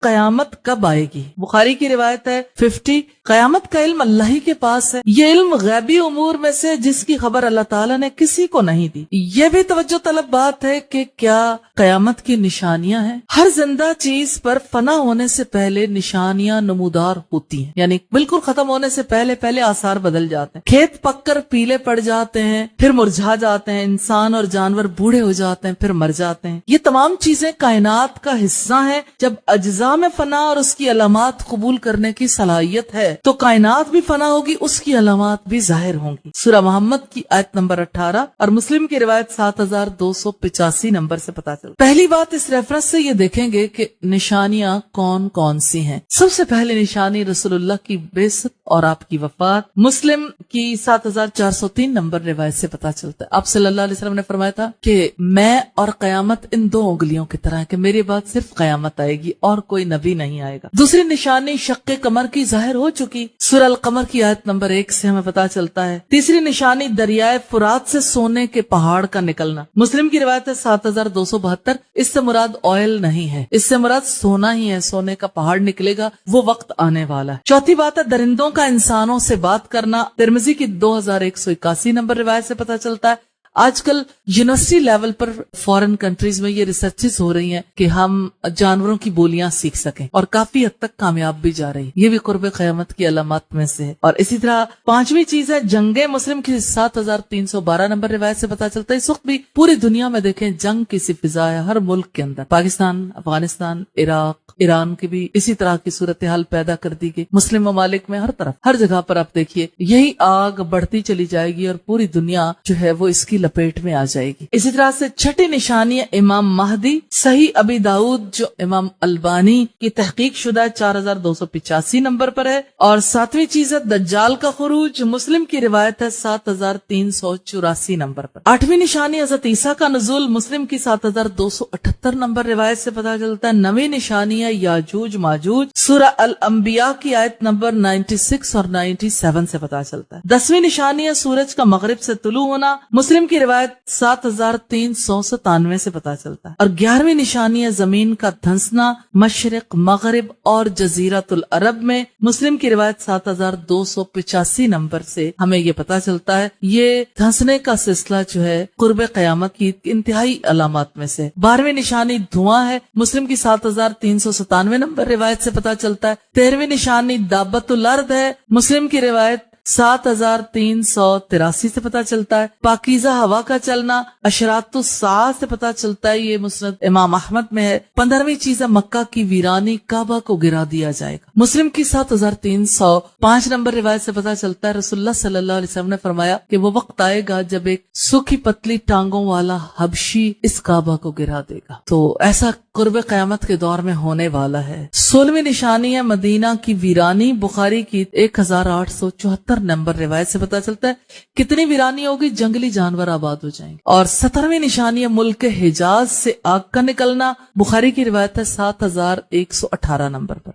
قیامت کب آئے گی؟ بخاری کی روایت ہے 50، قیامت کا علم اللہ ہی کے پاس ہے، یہ علم غیبی امور میں سے جس کی خبر اللہ تعالیٰ نے کسی کو نہیں دی۔ یہ بھی توجہ طلب بات ہے کہ کیا قیامت کی نشانیاں ہیں؟ ہر زندہ چیز پر فنا ہونے سے پہلے نشانیاں نمودار ہوتی ہیں، یعنی بالکل ختم ہونے سے پہلے آثار بدل جاتے ہیں۔ کھیت پک کر پیلے پڑ جاتے ہیں، پھر مرجھا جاتے ہیں، انسان اور جانور بوڑھے ہو جاتے ہیں، پھر مر جاتے ہیں۔ یہ تمام چیزیں کائنات کا حصہ ہیں۔ جب اجزاء میں فنا اور اس کی علامات قبول کرنے کی صلاحیت ہے تو کائنات بھی فنا ہوگی، اس کی علامات بھی ظاہر ہوں گی۔ سورہ محمد کی آیت نمبر 18 اور مسلم کی روایت 7285 نمبر سے پتا چلتا ہے۔ پہلی بات اس ریفرنس سے یہ دیکھیں گے کہ نشانیاں کون کون سی ہیں۔ سب سے پہلے نشانی رسول اللہ کی بعثت اور آپ کی وفات، مسلم کی 7403 نمبر روایت سے پتا چلتا ہے۔ آپ صلی اللہ علیہ وسلم نے فرمایا تھا کہ میں اور قیامت ان دو انگلیوں کی طرح ہے کہ میرے بعد صرف قیامت آئے گی اور کوئی نبی نہیں آئے گا۔ دوسری نشانی شق قمر کی ظاہر ہو چکی، سورہ القمر کی آیت نمبر 1 سے ہمیں پتا چلتا ہے۔ تیسری نشانی دریائے فرات سے سونے کے پہاڑ کا نکلنا، مسلم کی روایت ہے 7272، اس سے مراد آئل نہیں ہے، اس سے مراد سونا ہی ہے، سونے کا پہاڑ نکلے گا، وہ وقت آنے والا ہے۔ چوتھی بات ہے درندوں کا انسانوں سے بات کرنا، ترمذی کی 2181 نمبر روایت سے پتا چلتا ہے۔ آج کل یونیورسٹی لیول پر فورن کنٹریز میں یہ ریسرچز ہو رہی ہیں کہ ہم جانوروں کی بولیاں سیکھ سکیں اور کافی حد تک کامیاب بھی جا رہی ہیں، یہ بھی قرب قیامت کی علامات میں سے ہے۔ اور اسی طرح پانچویں چیز ہے جنگ، مسلم کی 7312 نمبر روایت سے پتا چلتا ہے۔ اس وقت بھی پوری دنیا میں دیکھیں جنگ کی سی فضا ہے ہر ملک کے اندر، پاکستان، افغانستان، عراق، ایران کی بھی اسی طرح کی صورتحال پیدا کر دی گئی، مسلم ممالک میں ہر طرف ہر جگہ پر آپ دیکھیے یہی آگ بڑھتی چلی جائے گی اور پوری دنیا جو ہے وہ اس کی لپیٹ میں آ جائے گی۔ اسی طرح سے چھٹی نشانی ہے امام مہدی، صحیح ابی داؤد جو امام البانی کی تحقیق شدہ 4285 نمبر پر ہے۔ اور ساتویں چیز ہے دجال کا خروج، مسلم کی روایت ہے 7384 نمبر پر۔ آٹھویں نشانی حضرت عیسیٰ کا نزول، مسلم کی 7278 نمبر روایت سے پتا چلتا ہے۔ نویں نشانی ہے یاجوج ماجوج، سورہ الانبیاء کی آیت نمبر 96 اور 97 سے پتا چلتا ہے۔ 10ویں نشانی ہے سورج کا مغرب سے طلوع ہونا، مسلم کی روایت 7397 سے پتا چلتا ہے۔ اور 11ویں نشانی ہے زمین کا دھنسنا مشرق، مغرب اور جزیرۃ العرب میں، مسلم کی روایت 7285 نمبر سے ہمیں یہ پتا چلتا ہے۔ یہ دھنسنے کا سلسلہ جو ہے قرب قیامت کی انتہائی علامات میں سے۔ 12ویں نشانی دھواں ہے، مسلم کی 7397 نمبر روایت سے پتا چلتا ہے۔ 13ویں نشانی دابت الارض ہے، مسلم کی روایت 7383 سے پتا چلتا ہے۔ پاکیزہ ہوا کا چلنا اشراط الساعہ سے پتا چلتا ہے، یہ مسند امام احمد میں ہے۔ 15ویں چیز ہے مکہ کی ویرانی، کعبہ کو گرا دیا جائے گا، مسلم کی 7305 نمبر روایت سے پتا چلتا ہے۔ رسول اللہ صلی اللہ علیہ وسلم نے فرمایا کہ وہ وقت آئے گا جب ایک سوکھی پتلی ٹانگوں والا حبشی اس کعبہ کو گرا دے گا، تو ایسا قرب قیامت کے دور میں ہونے والا ہے۔ 16ویں نشانی ہے مدینہ کی ویرانی، بخاری کی 1874 نمبر روایت سے پتا چلتا ہے۔ کتنی ویرانی ہوگی؟ جنگلی جانور آباد ہو جائیں گے۔ اور 17ویں نشانی ہے ملک حجاز سے آگ کا نکلنا، بخاری کی روایت ہے 7118 نمبر پر۔